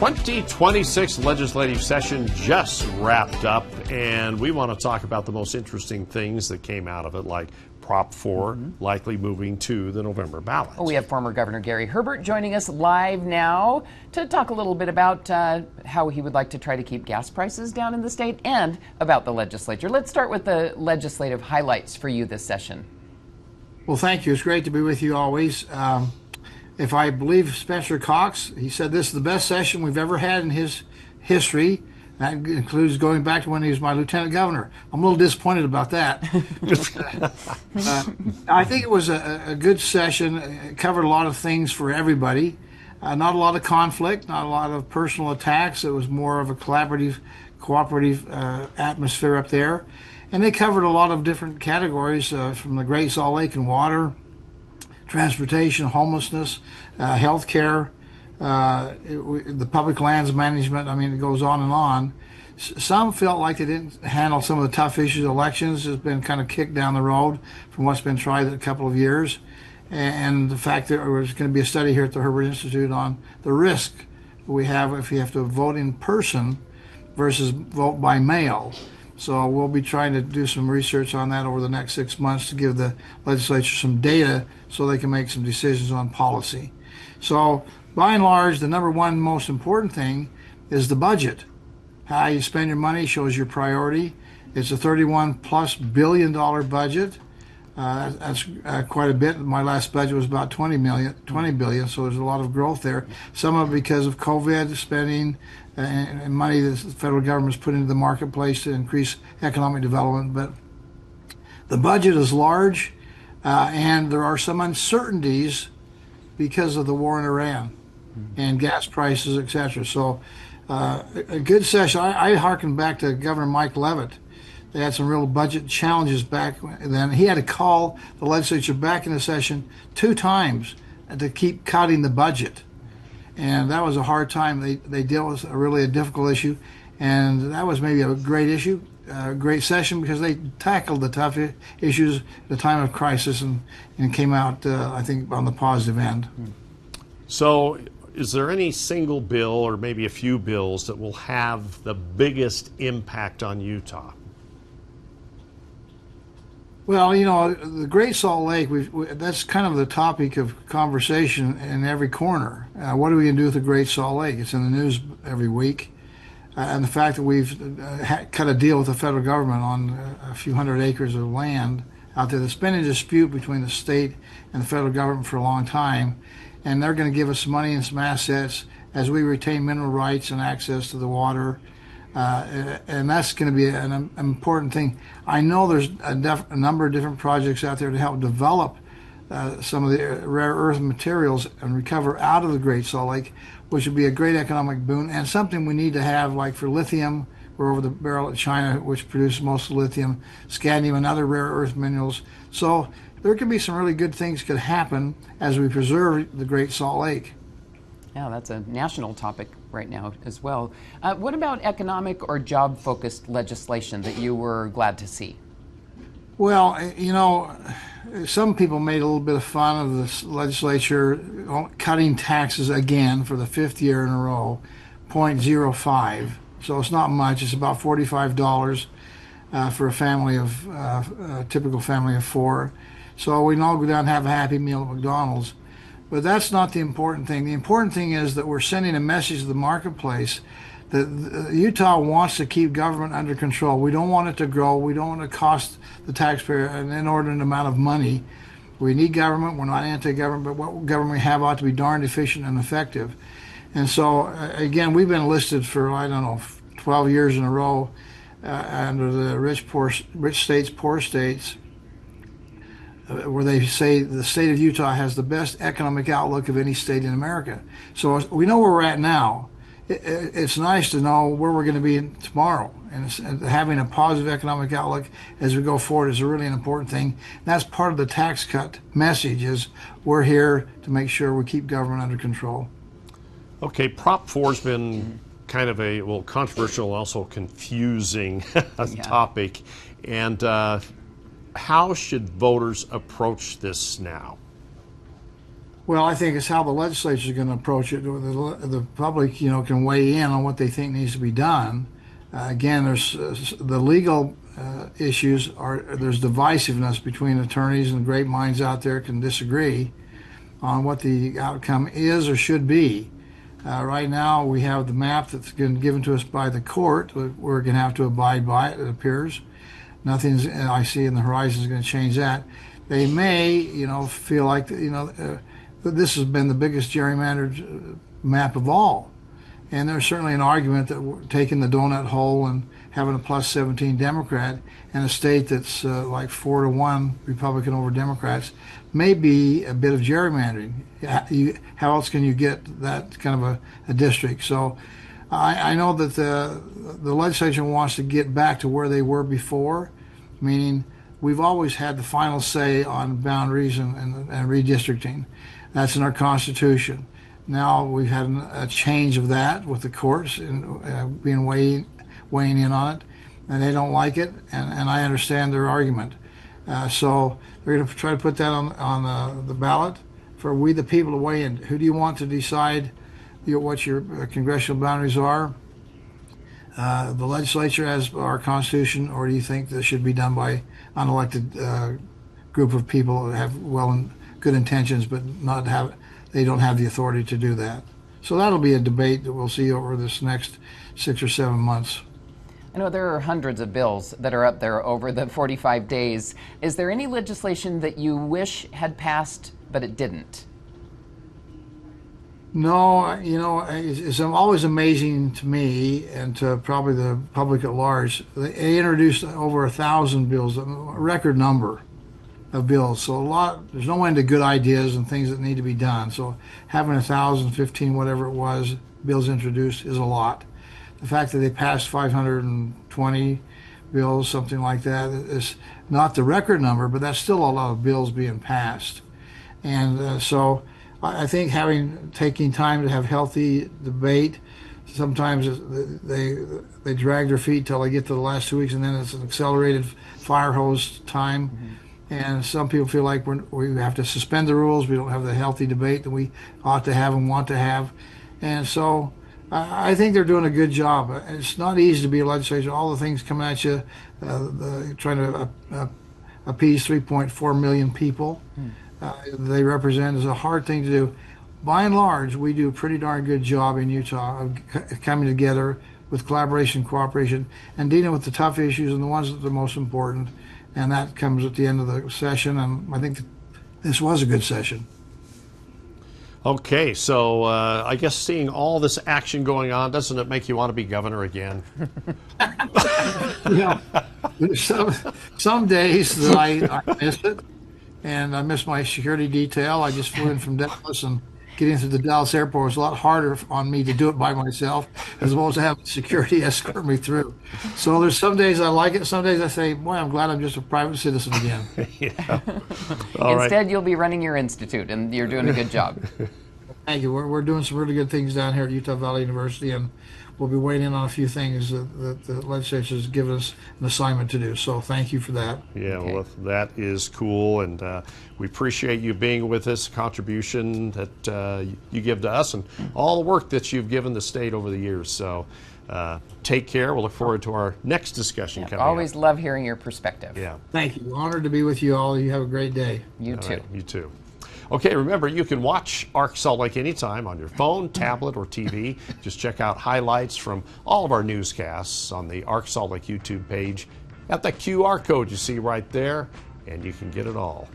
2026 legislative session just wrapped up, and we want to talk about the most interesting things that came out of it, like Prop 4 likely moving to the November ballot. We have former Governor Gary Herbert joining us live now to talk a little bit about how he would like to try to keep gas prices down in the state and about the legislature. Let's start with the legislative highlights for you this session. Well, thank you. It's great to be with you always. If I believe Spencer Cox, he said this is the best session we've ever had in his history. That includes going back to when he was my lieutenant governor. I'm a little disappointed about that. I think it was a good session. It covered a lot of things for everybody. Not a lot of conflict, not a lot of personal attacks. It was more of a cooperative atmosphere up there. And they covered a lot of different categories from the Great Salt Lake and water, transportation, homelessness, health care, the public lands management. I mean, it goes on and on. Some felt like they didn't handle some of the tough issues. Elections has been kind of kicked down the road from what's been tried in a couple of years. And the fact that there's going to be a study here at the Herbert Institute on the risk we have if you have to vote in person versus vote by mail. So we'll be trying to do some research on that over the next 6 months to give the legislature some data so they can make some decisions on policy. So by and large, the number one most important thing is the budget. How you spend your money shows your priority. It's a $31+ billion budget. That's quite a bit. My last budget was about $20 billion, so there's a lot of growth there. Some of it because of COVID spending and money that the federal government's put into the marketplace to increase economic development. But the budget is large, and there are some uncertainties because of the war in Iran and gas prices, etc. So a good session. I hearken back to Governor Mike Leavitt. They had some real budget challenges back then. He had to call the legislature back into session 2 times to keep cutting the budget. And that was a hard time. They dealt with a difficult issue. And that was maybe a great issue, a great session, because they tackled the tough issues at the time of crisis and came out, I think, on the positive end. So is there any single bill or maybe a few bills that will have the biggest impact on Utah? Well, you know, the Great Salt Lake, that's kind of the topic of conversation in every corner. What are we going to do with the Great Salt Lake? It's in the news every week. And the fact that we've cut a deal with the federal government on a few hundred acres of land out there that's been in dispute between the state and the federal government for a long time. And they're going to give us some money and some assets as we retain mineral rights and access to the water. And that's going to be an important thing. I know there's a number of different projects out there to help develop some of the rare earth materials and recover out of the Great Salt Lake, which would be a great economic boon and something we need to have, like for lithium. We're over the barrel at China, which produces most of lithium, scandium, and other rare earth minerals. So there could be some really good things could happen as we preserve the Great Salt Lake. Yeah, that's a national topic right now as well. What about economic or job-focused legislation that you were glad to see? Well, you know, some people made a little bit of fun of this legislature cutting taxes again for the 5th year in a row, 0.05. So it's not much. It's about $45 for a family of a typical family of 4. So we can all go down and have a happy meal at McDonald's. But that's not the important thing. The important thing is that we're sending a message to the marketplace that Utah wants to keep government under control. We don't want it to grow. We don't want to cost the taxpayer an inordinate amount of money. We need government. We're not anti-government, but what government we have ought to be darned efficient and effective. And so, again, we've been listed for, 12 years in a row under the rich states, poor states, where they say the state of Utah has the best economic outlook of any state in America. So we know where we're at now. It's nice to know where we're going to be tomorrow, and having a positive economic outlook as we go forward is really an important thing. And that's part of the tax cut message, is we're here to make sure we keep government under control. Okay, Prop 4's been kind of a, controversial, also confusing topic. And how should voters approach this now? Well, I think it's how the legislature is going to approach it. The public, can weigh in on what they think needs to be done. Again, there's the legal issues there's divisiveness between attorneys, and great minds out there can disagree on what the outcome is or should be. Right now, we have the map that's been given to us by the court. We're going to have to abide by it, it appears. Nothing I see in the horizon is going to change that. They may, feel like, this has been the biggest gerrymandered map of all. And there's certainly an argument that taking the donut hole and having a plus 17 Democrat in a state that's like 4-1 Republican over Democrats may be a bit of gerrymandering. How else can you get that kind of a district? So I know that the legislature wants to get back to where they were before, meaning we've always had the final say on boundaries and redistricting. That's in our Constitution. Now we've had a change of that with the courts and being weighing in on it, and they don't like it, and I understand their argument. So they're going to try to put that on the ballot for we the people to weigh in. Who do you want to decide what your congressional boundaries are? The legislature as our Constitution, or do you think this should be done by unelected group of people that have good intentions but they don't have the authority to do that? So that'll be a debate that we'll see over this next 6 or 7 months. I know there are hundreds of bills that are up there over the 45 days. Is there any legislation that you wish had passed but it didn't? No, it's always amazing to me and to probably the public at large. They introduced over 1,000 bills, a record number of bills. So there's no end to good ideas and things that need to be done. So having 1,000, 15, whatever it was, bills introduced is a lot. The fact that they passed 520 bills, something like that, is not the record number, but that's still a lot of bills being passed. And so I think taking time to have healthy debate, sometimes they drag their feet till they get to the last 2 weeks, and then it's an accelerated fire hose time. Mm-hmm. And some people feel like we have to suspend the rules. We don't have the healthy debate that we ought to have and want to have. And so I think they're doing a good job. It's not easy to be a legislature. All the things coming at you, trying to appease 3.4 million people. They represent is a hard thing to do. By and large, we do a pretty darn good job in Utah of coming together with collaboration, cooperation, and dealing with the tough issues and the ones that are most important. And that comes at the end of the session, and I think this was a good session. Okay, so I guess seeing all this action going on, doesn't it make you want to be governor again? Some days that I miss it, and I miss my security detail. I just flew in from Dallas, and getting to the Dallas airport was a lot harder on me to do it by myself as opposed to having security escort me through. So there's some days I like it. Some days I say, boy, I'm glad I'm just a private citizen again. Instead, you'll be running your institute, and you're doing a good job. Thank you. We're doing some really good things down here at Utah Valley University, and we'll be weighing in on a few things that the legislature has given us an assignment to do. So thank you for that. Yeah, okay. Well, that is cool, and we appreciate you being with us, contribution that you give to us, and all the work that you've given the state over the years. So take care. We'll look forward to our next discussion coming always up. Love hearing your perspective. Yeah. Thank you. Honored to be with you all. You have a great day. You too. Right, you too. Okay, remember, you can watch Arc Salt Lake anytime on your phone, tablet, or TV. Just check out highlights from all of our newscasts on the Arc Salt Lake YouTube page at the QR code you see right there, and you can get it all.